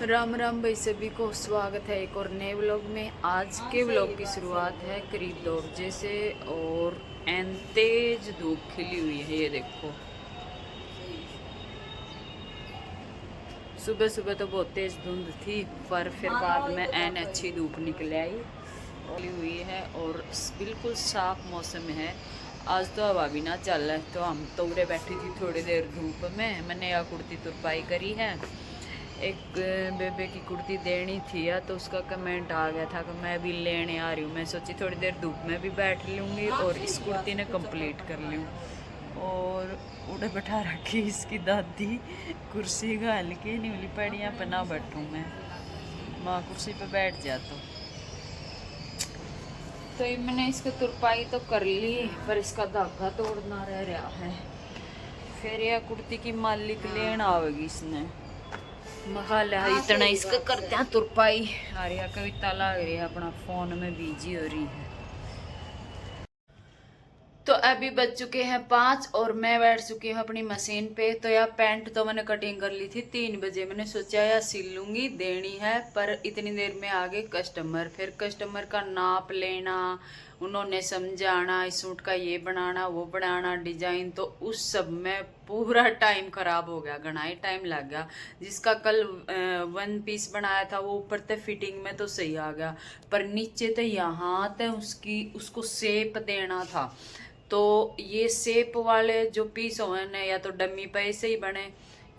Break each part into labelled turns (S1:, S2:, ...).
S1: राम राम भाई, सभी को स्वागत है एक और नए व्लॉग में। आज के व्लॉग की शुरुआत है करीब 2 बजे से और एन तेज धूप खिली हुई है। ये देखो, सुबह सुबह तो बहुत तेज धुंध थी, पर फिर बाद में एन अच्छी धूप निकल आई खिली हुई है और बिल्कुल साफ मौसम है। आज तो हवा भी ना चल रहा है, तो हम तो उड़े बैठी थी थोड़ी देर धूप में। मैंने यह कुर्ती तुरपाई करी है। एक बेबे की कुर्ती देनी थी या तो उसका कमेंट आ गया था कि मैं भी लेने आ रही हूँ। मैं सोची थोड़ी देर धूप में भी बैठ लूँगी और इस कुर्ती ने कंप्लीट कर लूँ। और उड़े बैठा रखी इसकी दादी कुर्सी घाल के नीली पड़ियाँ पना बैठूँ मैं। माँ कुर्सी पे बैठ जा तो ये मैंने इसकी तुरपाई तो कर ली, पर इसका धागा तोड़ना रह रहा है। फिर यह कुर्ती की मालिक लेना आवेगी इसने। मखाला इतना इसका करते हैं तुरपाई। आर्या कविता लग रही है, अपना फोन में बिजी हो रही है। तो अभी बज चुके हैं 5 और मैं बैठ चुकी हूँ अपनी मशीन पे। तो यार पैंट तो मैंने कटिंग कर ली थी 3 बजे। मैंने सोचा यार सिल लूंगी, देनी है, पर इतनी देर में आ गए कस्टमर। फिर कस्टमर का नाप लेना, उन्होंने समझाना, इस सूट का ये बनाना वो बनाना डिजाइन, तो उस सब में पूरा टाइम खराब हो गया, घना ही टाइम लग गया। जिसका कल 1 पीस बनाया था वो ऊपर तक फिटिंग में तो सही आ गया, पर नीचे तो यहाँ तक उसको शेप देना था। तो ये शेप वाले जो पीस हुए ना, या तो डमी पे ऐसे ही बने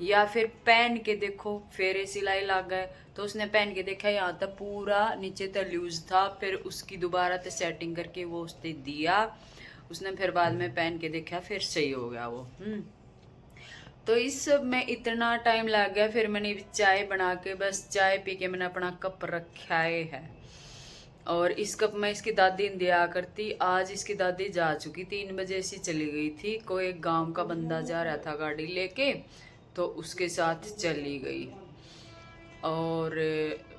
S1: या फिर पहन के देखो फेरे सिलाई लग गए। तो उसने पहन के देखा, यहाँ तक पूरा नीचे तक लूज था, फिर उसकी दोबारा से सेटिंग करके वो उसने दिया। उसने फिर बाद में पहन के देखा, फिर सही हो गया वो। तो इस सब में इतना टाइम लग गया। फिर मैंने चाय बना के, बस चाय पी के मैंने अपना कप रखा है। और इस कप में इसकी दादी दिया करती। आज इसकी दादी जा चुकी, 3 बजे से चली गई थी। कोई एक गांव का बंदा जा रहा था गाड़ी लेके, तो उसके साथ चली गई। और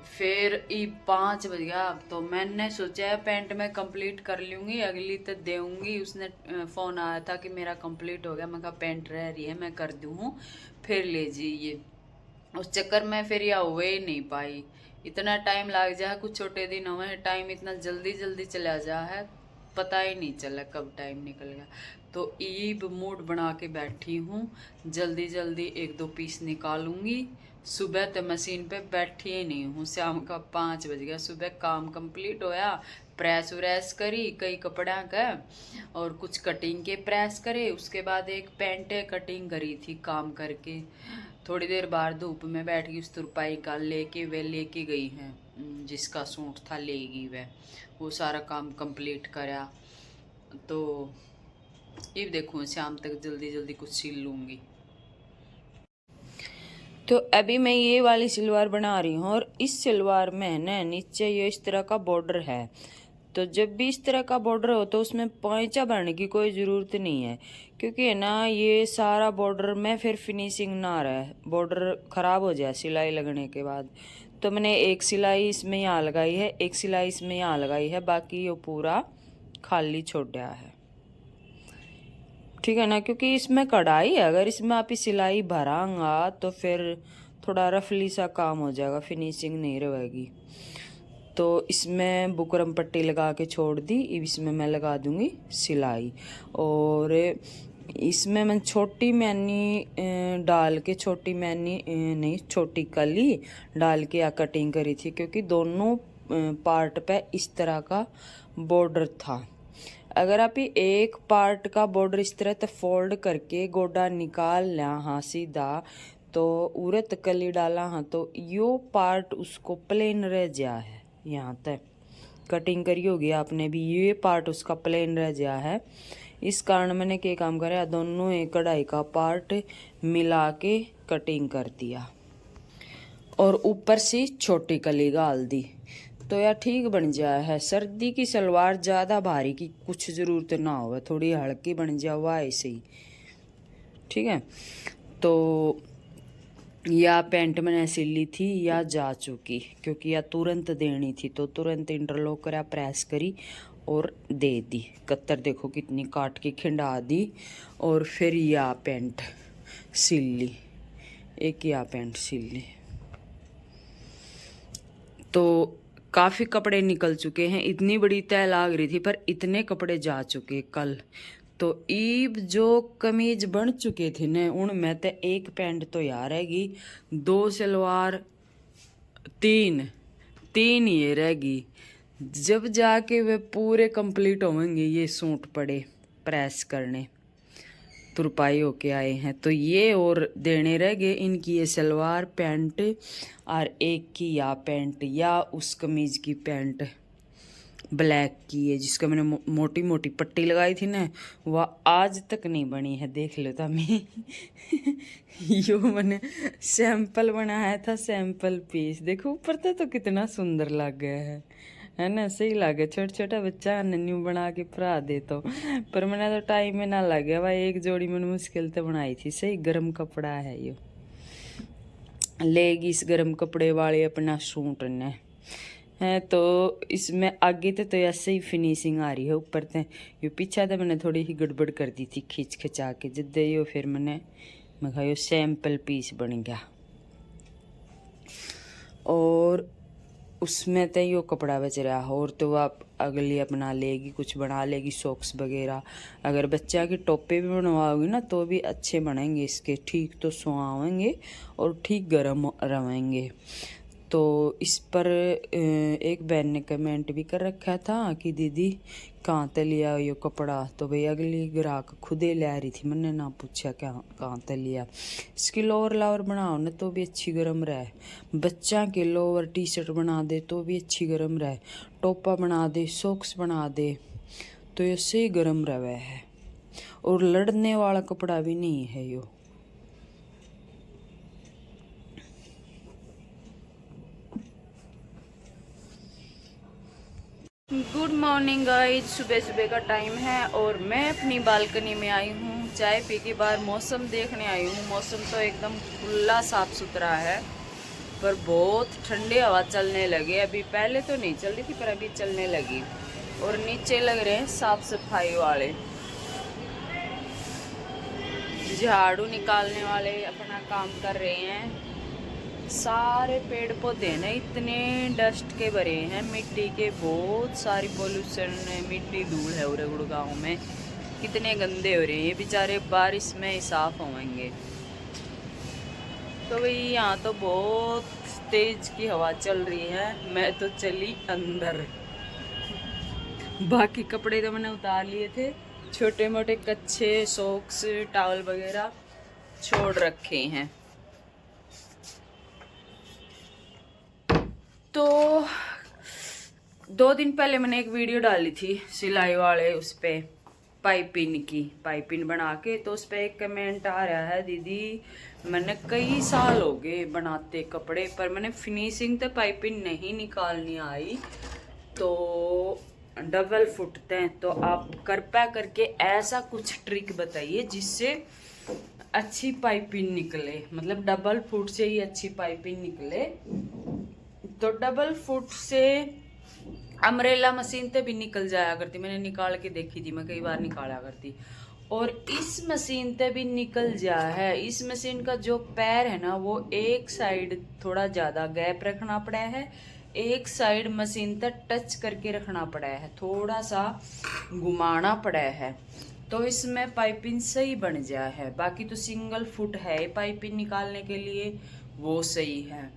S1: फिर ई 5 बज गया। तो मैंने सोचा है पेंट में कंप्लीट कर लूँगी, अगली तो देऊँगी। उसने फ़ोन आया था कि मेरा कंप्लीट हो गया। मैं कहा पेंट रह रही है, मैं कर दूँ, फिर ले जाइए। उस चक्कर में फिर यह हुए ही नहीं पाई। इतना टाइम लग जा, कुछ छोटे दिन हुए, टाइम इतना जल्दी जल्दी चला जा है, पता ही नहीं चला कब टाइम निकल गया। तो ईब मूड बना के बैठी हूँ, जल्दी जल्दी 1-2 पीस निकालूंगी। सुबह तो मशीन पे बैठी ही नहीं हूँ, शाम का 5 बज गया। सुबह काम कंप्लीट होया, प्रेस व्रेस करी कई कपड़ा का, और कुछ कटिंग के प्रेस करे। उसके बाद एक पेंट कटिंग करी थी काम करके। थोड़ी देर बाहर धूप में बैठ गई, उस तुरपाई का लेके वे लेके गई है, जिसका सूट था लेगी वह। वो सारा काम कंप्लीट करा। तो ये देखो शाम तक जल्दी जल्दी कुछ सिल लूँगी। तो अभी मैं ये वाली सलवार बना रही हूँ, और इस सलवार में ना नीचे ये इस तरह का बॉर्डर है। तो जब भी इस तरह का बॉर्डर हो तो उसमें पोंचा भरने की कोई ज़रूरत नहीं है, क्योंकि है ना ये सारा बॉर्डर में फिर फिनिशिंग ना रहे, बॉर्डर ख़राब हो जाए सिलाई लगने के बाद। तो मैंने एक सिलाई इसमें यहाँ लगाई है, एक सिलाई इसमें यहाँ लगाई है, बाकी ये पूरा खाली छोड़ा है। ठीक है ना, क्योंकि इसमें कढ़ाई है, अगर इसमें आप सिलाई भरांगा तो फिर थोड़ा रफली सा काम हो जाएगा, फिनिशिंग नहीं रहेगी। तो इसमें बुकरम पट्टी लगा के छोड़ दी, इसमें मैं लगा दूंगी सिलाई। और इसमें मैं छोटी मैनी डाल के, छोटी मैनी नहीं, छोटी कली डाल के या कटिंग करी थी, क्योंकि दोनों पार्ट पे इस तरह का बॉर्डर था। अगर आप ये एक पार्ट का बॉर्डर इस तरह से फोल्ड करके गोडा निकाल ला हाँ सीधा, तो उरत कली डाला हाँ, तो यो पार्ट उसको प्लेन रह जा है। यहाँ तक कटिंग करी होगी आपने भी, ये पार्ट उसका प्लेन रह जा है। इस कारण मैंने क्या काम करा, दोनों एक कढ़ाई का पार्ट मिला के कटिंग कर दिया और ऊपर से छोटी कली डाल दी। तो यार ठीक बन जाए है। सर्दी की सलवार ज़्यादा भारी की कुछ ज़रूरत ना हो, थोड़ी हल्की बन जाए हुआ ऐसे ही। ठीक है, तो या पैंट मैंने सिली थी या जा चुकी, क्योंकि या तुरंत देनी थी, तो तुरंत इंटरलॉक करा, प्रेस करी और दे दी। कत्तर देखो कितनी काट के खिंडा दी। और फिर या पैंट सिल ली, एक या पैंट सिल ली। तो काफ़ी कपड़े निकल चुके हैं। इतनी बड़ी तय लाग रही थी पर इतने कपड़े जा चुके कल। तो ईब जो कमीज बन चुके थे न उनमें तो एक पैंट तो यार रहेगी, 2 सलवार, तीन ये रहेगी। जब जाके वे पूरे कंप्लीट होंगे ये सूट पड़े प्रेस करने, तुरपाई होके आए हैं। तो ये और देने रह गए इनकी, ये सलवार पैंट और एक की या पैंट या उस कमीज की पैंट ब्लैक की है जिसका मैंने मोटी मोटी पट्टी लगाई थी ना, वह आज तक नहीं बनी है। देख लो तमी यो मैंने सैंपल बनाया था, सैंपल पीस। देखो ऊपर तो कितना सुंदर लग गया है ना, सही लगे। छोटा छोटा बच्चा नन्यू बना के परा दे तो, पर मैंने तो टाइम में ना लगे भाई। एक जोड़ी मैंने मुश्किल से बनाई थी। सही गर्म कपड़ा है यो, लेगी इस गर्म कपड़े वाले अपना सूट ने है। तो इसमें आगे तो ऐसे ही फिनिशिंग आ रही है, ऊपर से ये पीछा तो मैंने थोड़ी ही गड़बड़ कर दी थी खींच खिंचा के जिद्दे यो, फिर मैं कहा यो सैंपल पीस बन गया। और उसमें तो यो कपड़ा बच रहा है, और तो आप अगली अपना लेगी, कुछ बना लेगी सॉक्स वगैरह। अगर बच्चा की टोपे भी बनवाओगी ना तो भी अच्छे बनेंगे इसके, ठीक तो सुहावेंगे और ठीक गर्म रहेंगे। तो इस पर एक बहन ने कमेंट भी कर रखा था कि दीदी कहाँ से लिया ये कपड़ा। तो भाई अगली ग्राहक खुदे ले रही थी, मैंने ना पूछा क्या कहाँ से लिया। इसकी लोअर लावर बनाओ ना तो भी अच्छी गर्म रहे, बच्चा के लोअर टी शर्ट बना दे तो भी अच्छी गर्म रहे, टोपा बना दे, सॉक्स बना दे तो इससे ही गर्म रहे है। और लड़ने वाला कपड़ा भी नहीं है यो। गुड मॉर्निंग गाइज, सुबह सुबह का टाइम है और मैं अपनी बालकनी में आई हूँ। चाय पी के बाहर मौसम देखने आई हूँ। मौसम तो एकदम खुला साफ सुथरा है पर बहुत ठंडी हवा चलने लगी। अभी पहले तो नहीं चल रही थी पर अभी चलने लगी। और नीचे लग रहे हैं साफ सफाई वाले, झाड़ू निकालने वाले अपना काम कर रहे हैं। सारे पेड़ पौधे ना इतने डस्ट के भरे हैं, मिट्टी के, बहुत सारी पोल्यूशन है, मिट्टी धूल है। उरे गुड़गांव में कितने गंदे हो रहे हैं ये बेचारे, बारिश में ही साफ होंगे। तो भाई यहाँ तो बहुत तेज की हवा चल रही है। मैं तो चली अंदर, बाकी कपड़े तो मैंने उतार लिए थे, छोटे मोटे कच्चे सॉक्स टॉवल वगैरह छोड़ रखे हैं। तो 2 दिन पहले मैंने एक वीडियो डाली थी सिलाई वाले, उस पर पाइपिंग की, पाइपिंग बना के। तो उस पर एक कमेंट आ रहा है, दीदी मैंने कई साल हो गए बनाते कपड़े पर मैंने फिनिशिंग तो पाइपिंग नहीं निकालनी आई, तो डबल फुटते हैं। तो आप कृपया करके ऐसा कुछ ट्रिक बताइए जिससे अच्छी पाइपिंग निकले, मतलब डबल फुट से ही अच्छी पाइपिंग निकले। तो डबल फुट से अम्ब्रेला मशीन पे भी निकल जाया करती, मैंने निकाल के देखी थी, मैं कई बार निकाला करती। और इस मशीन पे भी निकल जा है। इस मशीन का जो पैर है ना वो एक साइड थोड़ा ज़्यादा गैप रखना पड़ा है, एक साइड मशीन तक टच करके रखना पड़ा है, थोड़ा सा घुमाना पड़ा है, तो इसमें पाइपिंग सही बन जाए है। बाकी तो सिंगल फुट है पाइपिंग निकालने के लिए, वो सही है।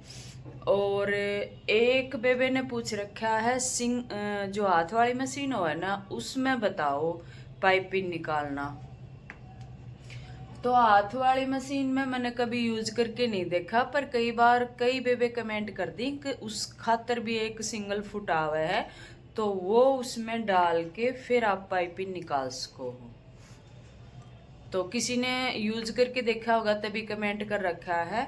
S1: और एक बेबे ने पूछ रखा है जो हाथ वाली मशीन हो है ना उसमें बताओ पाइपिंग निकालना। तो हाथ वाली मशीन में मैंने कभी यूज करके नहीं देखा, पर कई बार कई बेबे कमेंट कर दी कि उस खातर भी एक सिंगल फुट आवा है, तो वो उसमें डाल के फिर आप पाइपिंग निकाल सको। तो किसी ने यूज करके देखा होगा तभी कमेंट कर रखा है,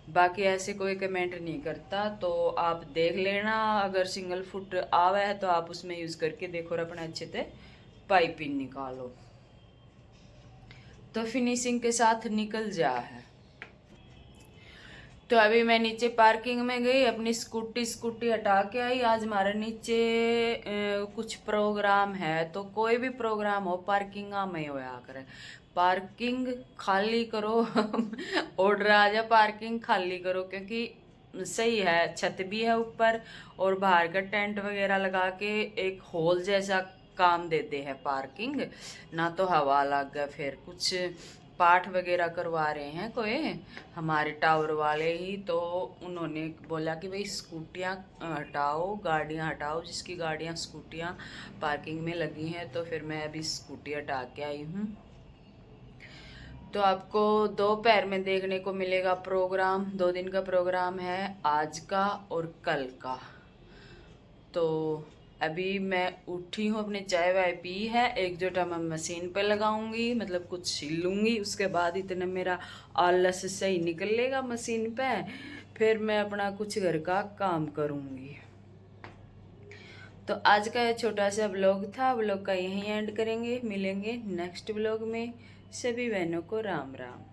S1: बाकी ऐसे कोई कमेंट नहीं करता। तो आप देख लेना, अगर सिंगल फुट आवा है तो आप उसमें यूज करके देखो और अपने अच्छे से पाइपिंग निकालो तो फिनिशिंग के साथ निकल जा है। तो अभी मैं नीचे पार्किंग में गई, अपनी स्कूटी हटा के आई। आज हमारे नीचे कुछ प्रोग्राम है, तो कोई भी प्रोग्राम हो पार्किंग में होया करे, पार्किंग खाली करो ऑर्डर आ जा पार्किंग खाली करो, क्योंकि सही है, छत भी है ऊपर और बाहर का टेंट वगैरह लगा के एक हॉल जैसा काम देते हैं पार्किंग ना, तो हवा लग गया। फिर कुछ पाठ वगैरह करवा रहे हैं कोई हमारे टावर वाले ही, तो उन्होंने बोला कि भाई स्कूटियाँ हटाओ, गाड़ियाँ हटाओ, जिसकी गाड़ियाँ स्कूटियाँ पार्किंग में लगी हैं। तो फिर मैं अभी स्कूटी हटा के आई हूँ। तो आपको दोपहर में देखने को मिलेगा प्रोग्राम, 2 दिन का प्रोग्राम है, आज का और कल का। तो अभी मैं उठी हूँ, अपने चाय वाय पी है, एक जोटा मैं मशीन पे लगाऊंगी, मतलब कुछ सिलूंगी, उसके बाद इतना मेरा आलस सही निकलेगा मशीन पे, फिर मैं अपना कुछ घर का काम करूँगी। तो आज का ये छोटा सा ब्लॉग था, ब्लॉग का यहीं एंड करेंगे, मिलेंगे नेक्स्ट ब्लॉग में। सभी बहनों को राम राम।